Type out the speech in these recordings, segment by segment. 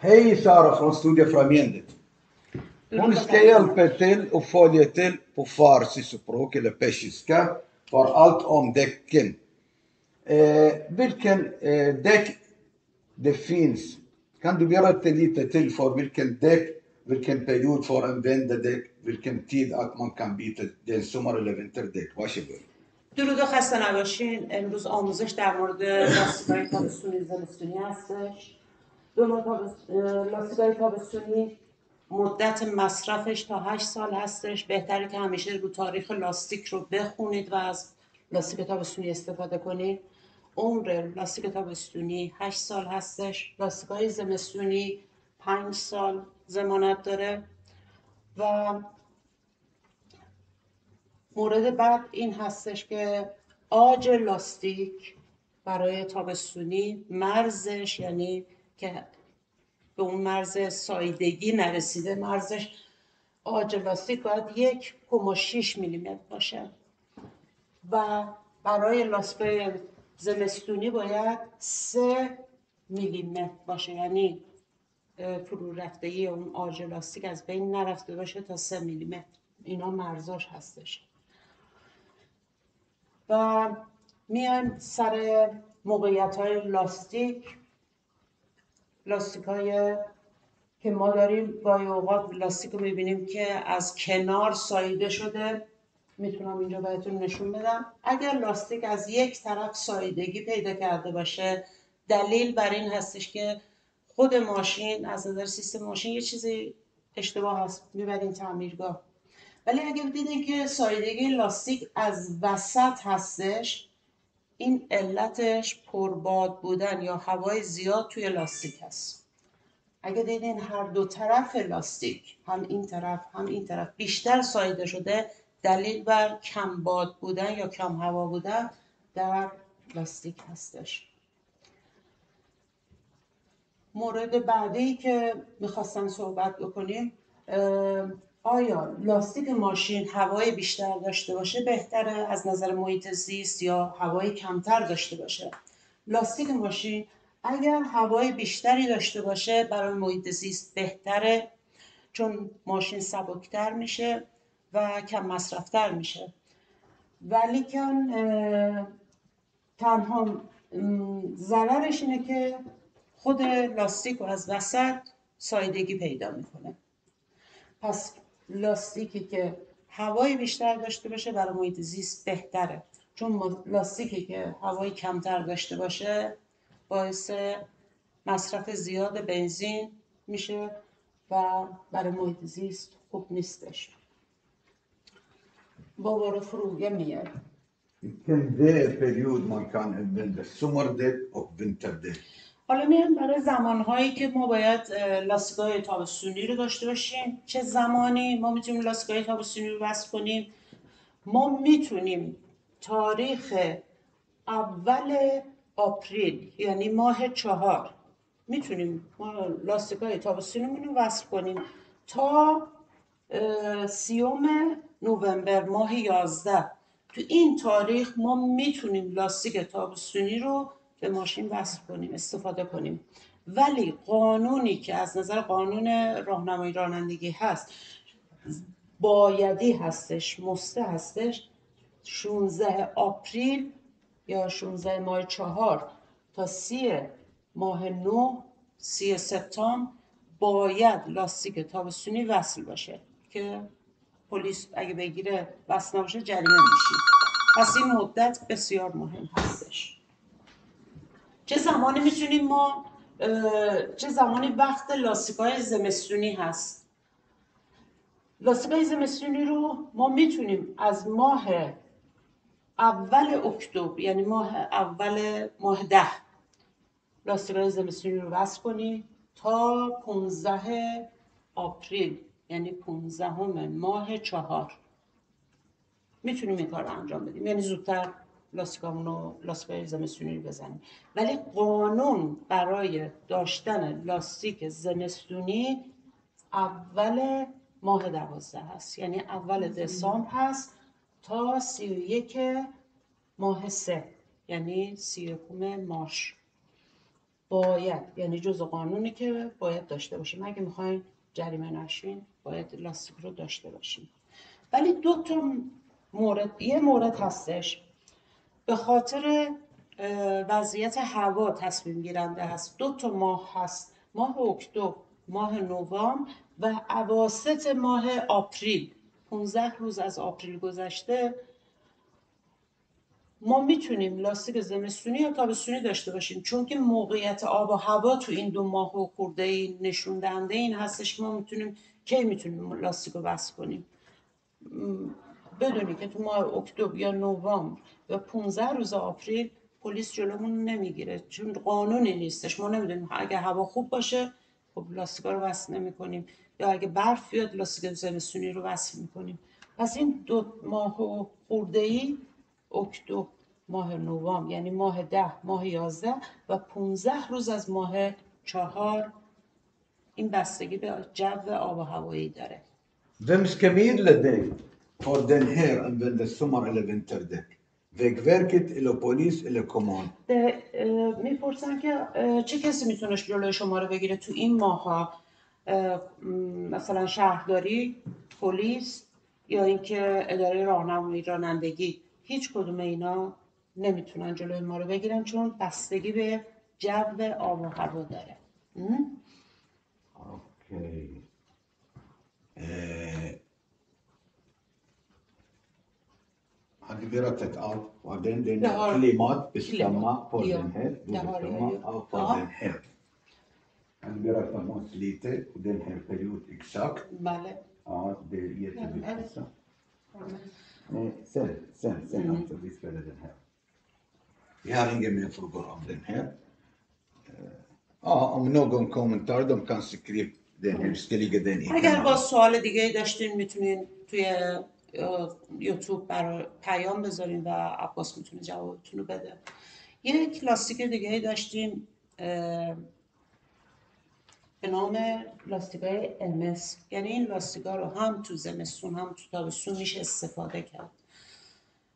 Hej Sara från Studiefrämjandet. Hon ska hjälpa till och följa till på farsi-språk eller persiska för allt om däcken. Vilken däck det finns. Kan du berätta lite till för vilken däck, vilken period för använda däck, vilken tid att man kan byta den sommar eller vinterdäck. Varsågod. درود و خسته نباشین. امروز آموزش در مورد لاستیک‌های تابستونی زمستونی هستش. لاستیک‌های تابستونی مدت مصرفش تا 8 سال هستش. بهتره که همیشه رو تاریخ لاستیک رو بخونید و از لاستیک تابستونی استفاده کنید. عمر لاستیک تابستونی 8 سال هستش. لاستیک‌های زمستونی 5 سال ضمانت داره. و مورد بعد این هستش که آج لاستیک برای تابستونی مرزش، یعنی که به اون مرز سایدگی نرسیده، مرزش آج لاستیک باید 1.6 میلیمتر باشه و برای لاستیک زمستونی باید 3 میلیمتر باشه، یعنی فرو رفتگی اون آج لاستیک از بین نرفته باشه تا 3 میلیمتر. اینا مرزاش هستش. و میایم سر موقعیت های لاستیک های که ما داریم. گاهی اوقات لاستیک رو میبینیم که از کنار ساییده شده. میتونم اینجا بهتون نشون بدم. اگر لاستیک از یک طرف ساییدگی پیدا کرده باشه، دلیل بر این هستش که خود ماشین از نظر سیستم ماشین یه چیزی اشتباه هست، میبرین تعمیرگاه. ولی اگه دیدین که ساییدگی لاستیک از وسط هستش، این علتش پرباد بودن یا هوای زیاد توی لاستیک هست. اگه دیدین هر دو طرف لاستیک، هم این طرف هم این طرف، بیشتر ساییده شده، دلیل بر کم باد بودن یا کم هوا بودن در لاستیک هستش. مورد بعدی که میخواستم صحبت بکنیم، آیا لاستیک ماشین هوای بیشتر داشته باشه بهتره از نظر محیط زیست یا هوای کمتر داشته باشه؟ لاستیک ماشین اگر هوای بیشتری داشته باشه برای محیط زیست بهتره، چون ماشین سبکتر میشه و کم مصرفتر میشه. ولی تنها ضررش اینه که خود لاستیک رو از وسط ساییدگی پیدا میکنه. پس لاستیکی که هوای بیشتر داشته باشه برای محیط زیست بهتره، چون لاستیکی که هوای کمتر داشته باشه باعث مصرف زیاد بنزین میشه و برای محیط زیست خوب نیستش. با fråga mer. Vilken period man kan använda sommardäck och vinterdäck. حالا میایم برای زمانهایی که ما باید لاستیک‌های تابستونی رو داشته باشیم. چه زمانی ما میتونیم لاستیک‌های تابستونی رو وصل کنیم؟ ما میتونیم تاریخ اول آپریل، یعنی ماه 4، میتونیم ما لاستیک‌های تابستونیمون رو وصل کنیم تا 30 نوامبر ماه 11. تو این تاریخ ما میتونیم لاستیک تابستونی رو به ماشین وصل کنیم، استفاده کنیم. ولی قانونی که از نظر قانون راهنمایی رانندگی هست، بایدی هستش، مسته هستش، 16 آپریل یا 16 ماه 4 تا 30 ماه 9، 30 سپتامبر باید لاستیک تابستونی وصل باشه که پلیس اگه بگیره وصل نباشه جریمه میشیم. پس این مدت بسیار مهم هستش. چه زمانی میتونیم ما چه زمانی وقت لاستیک‌های زمستونی هست؟ لاستیک‌های زمستونی رو ما میتونیم از ماه اول اکتبر، یعنی اول ماه 10، لاستیک‌های زمستونی رو وصل کنیم تا 15 آپریل، یعنی 15 ماه 4 میتونیم این کار رو انجام بدیم، یعنی زودتر لاستیک‌های زمستونی رو بزنیم. ولی قانون برای داشتن لاستیک زمستونی اول ماه 12 هست، یعنی اول دسامبر هست تا 31 ماه 3، یعنی 31 مارس. باید، یعنی جزء قانونی که باید داشته باشیم. اگه میخواین جریمه نشین باید لاستیک رو داشته باشیم. ولی یه مورد هستش به خاطر وضعیت هوا تصمیم گیرنده هست. 2 ماه هست، ماه اکتبر، ماه نوامبر و اواسط ماه آپریل. 15 روز از آپریل گذشته ما میتونیم لاستیک زمستونی یا تابستونی داشته باشیم، چون که موقعیت آب و هوا تو این 2 ماه و خورده نشون دهنده این هستش که ما میتونیم لاستیک رو وصل کنیم. بدونی که تو ماه اکتبر یا نوامبر یا 15 روز آپریل پلیس جلومون نمیگیره، چون قانونی نیستش. ما نمیدونیم اگه هوا خوب باشه خب لاستیکا رو وصل نمی‌کنیم، یا اگه برف بیاد لاستیک زمستونی رو وصل می‌کنیم. پس این 2 ماه و خورده‌ای، اکتبر، ماه نوامبر، یعنی ماه 10، ماه 11 و 15 روز از ماه 4، این بستگی به جو آب و هوایی داره. Vem ska medla dig för den här använda sommar eller vinterdäck? Vägverket eller polis eller kommun? میپرسن که چه کسی میتونه جلوی شما رو بگیره تو این ماها؟ مثلا شهرداری، پلیس، یا اینکه اداره راهنمایی رانندگی. هیچ کدوم اینا نمیتونن جلوی ما رو بگیرن، چون بستگی به جو آب و هوا داره. Okej. Hade vi rättat av vad den Det har- klimat bestämma för Ja, den här, det har jag ju. bestämma för Ja. den här. Hade vi rättat oss lite på den här period exakt? بله. Ja, det är jätteviktigt. Så. Sen alltså vi spelar den här. Vi har inga mer frågor om den här. Ja, om någon kommentar de kan skriva den här, ska ligga den i اگر با kanalen. سوال دیگه داشتین میتونین توی یوتیوب برای پیام بذارین و عباس میتونه جوابتون رو بده. یک لاستیک دیگه داشتیم به نام لاستیکای MS، یعنی این لاستیکا رو هم تو زمستون هم تو تابستون میشه استفاده کرد.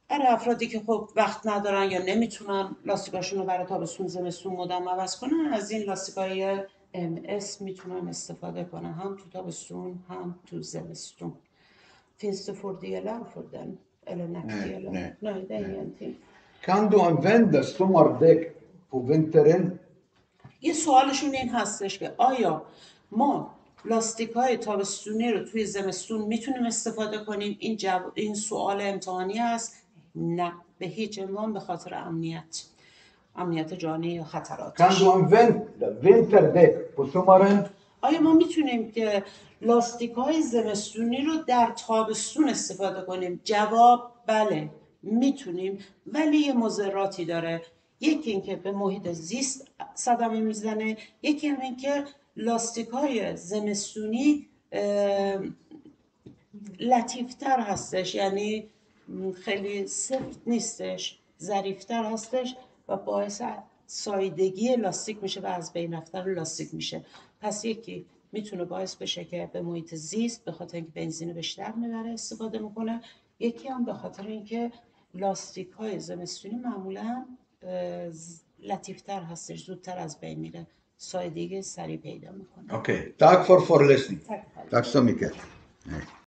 برای افرادی که خب وقت ندارن یا نمیتونن لاستیکاشون رو برای تابستون زمستون مدام عوض کنن، از این لاستیکای MS میتونن استفاده کنن، هم تو تابستون هم تو زمستون. Finns det fördelar för den eller nackdelar? Nej, det är ingenting. Kan du använda sommardäck på vintern? یه سوالشون این هستش که آیا ما لاستیک های تابستونی رو توی زمستون میتونیم استفاده کنیم؟ این سوال امتحانی هست. نه، به هیچ عنوان، به خاطر امنیت جانی یا Kan خطراتش. du använda vinterdäck på sommaren? آیا ما میتونیم که لاستیک های زمستونی رو در تابستون استفاده کنیم؟ جواب بله، میتونیم، ولی یه مضراتی داره. یکی اینکه به محیط زیست صدمه میزنه، یکی هم اینکه لاستیک های زمستونی لطیفتر هستش، یعنی خیلی سفت نیستش، ظریفتر هستش و باعث سایدگی لاستیک میشه و از بین رفتن لاستیک میشه. پس یکی میتونه باعث بشه که به محیط زیست به خاطر اینکه بنزین بیشتر میبره استفاده میکنه، یکی هم به خاطر اینکه لاستیک های زمستونی معمولا لطیفتر هستش، زودتر از بین میره، سایدگی سریع پیدا میکنه. Okej, tack för föreläsningen. Tack. Tack så mycket.